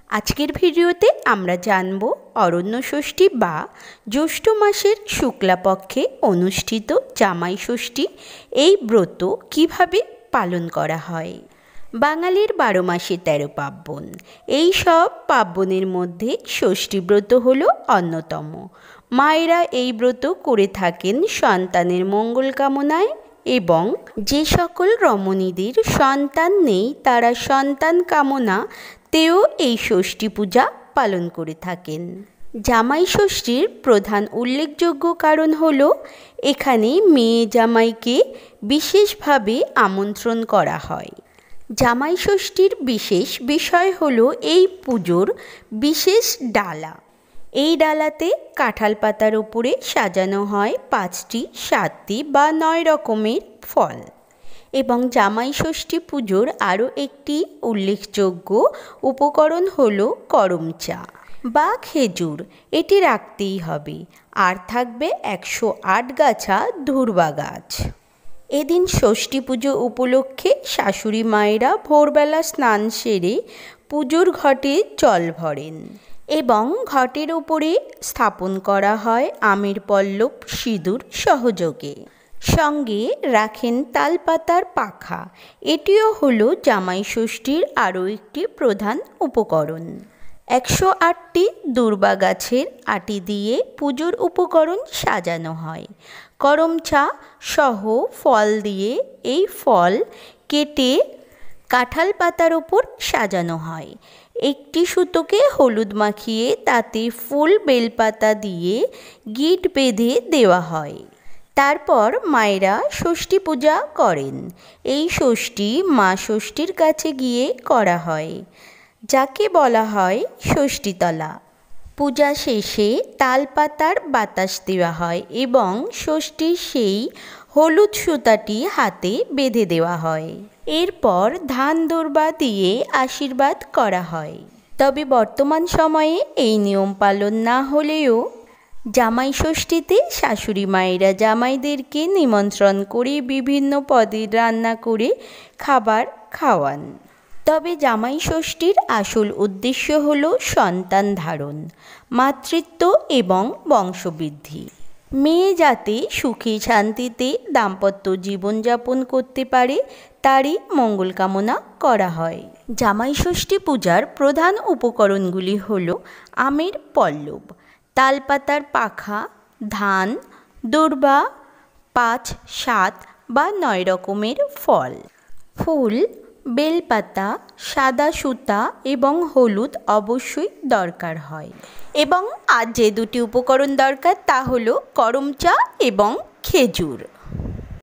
আজকের ভিডিওতে আমরা জানব অরণ্য ষষ্ঠী বা জ্যৈষ্ঠ মাসের শুক্লাপক্ষে অনুষ্ঠিত জামাই ষষ্ঠী এই ব্রত কিভাবে পালন করা হয়। বাঙালির 12 মাসে 13 পার্বণ। এই সব পার্বণের মধ্যে ষষ্ঠী ব্রত হলো অন্যতম। মায়েরা এই ব্রত করে থাকেন সন্তানের মঙ্গল কামনায় এবং যে সকল রমণীদের সন্তান নেই তারা সন্তান কামনা তেও এই ষষ্ঠী পূজা পালন করে থাকেন। জামাই ষষ্ঠীর প্রধান উল্লেখযোগ্য কারণ হলো এখানে মেয়ে জামাইকে বিশেষভাবে আমন্ত্রণ করা হয়। জামাই ষষ্ঠীর বিশেষ বিষয় হলো এই পুজোর বিশেষ ডালা। এই ডালাতে কাঁঠাল পাতার উপরে সাজানো হয় 5টি 7টি বা 9 রকমের ফল। এবং জামাই ষষ্ঠী পুজোর আরও একটি উল্লেখযোগ্য উপকরণ হলো করম চা বা খেজুর, এটি রাখতেই হবে। আর থাকবে 108 গাছা ধুর্বা গাছ। এদিন ষষ্ঠী পুজো উপলক্ষে শাশুড়ি মায়েরা ভোরবেলা স্নান সেরে পুজোর ঘটে জল ভরেন এবং ঘটের উপরে স্থাপন করা হয় আমের পল্লব সিঁদুর সহযোগে। সঙ্গে রাখেন তালপাতার পাখা। এটিও হলো জামাই ষষ্ঠীর আরও একটি প্রধান উপকরণ। 108টি দুর্বা গাছের আটি দিয়ে পুজোর উপকরণ সাজানো হয়। করম চা সহ ফল দিয়ে এই ফল কেটে কাঁঠাল পাতার ওপর সাজানো হয়। একটি সুতোকে হলুদ মাখিয়ে তাতে ফুল বেলপাতা দিয়ে গিঁট বেঁধে দেওয়া হয়। তারপর মায়েরা ষষ্ঠী পূজা করেন। এই ষষ্ঠী মা ষষ্ঠীর কাছে গিয়ে করা হয়, যাকে বলা হয় ষষ্ঠীতলা। পূজা শেষে তালপাতার বাতাস দেওয়া হয় এবং ষষ্ঠীর সেই হলুদ সুতাটি হাতে বেঁধে দেওয়া হয়। এরপর ধান দূর্বা দিয়ে আশীর্বাদ করা হয়। তবে বর্তমান সময়ে এই নিয়ম পালন না হলেও জামাই ষষ্ঠীতে শাশুড়ি মায়েরা জামাইদেরকে নিমন্ত্রণ করে বিভিন্ন পদের রান্না করে খাবার খাওয়ান। তবে জামাই ষষ্ঠীর আসল উদ্দেশ্য হলো সন্তান ধারণ, মাতৃত্ব এবং বংশবৃদ্ধি। মেয়ে যাতে সুখে শান্তিতে দাম্পত্য জীবনযাপন করতে পারে তারই মঙ্গল কামনা করা হয়। জামাই ষষ্ঠী পূজার প্রধান উপকরণগুলি হলো আমের পল্লব, তালপাতার পাখা, ধান, দূর্বা, 5, 7 বা 9 রকমের ফল, ফুল, বেলপাতা, সাদা সুতা এবং হলুদ অবশ্যই দরকার হয়। এবং আর যে দুটি উপকরণ দরকার তা হলো করম চা এবং খেজুর।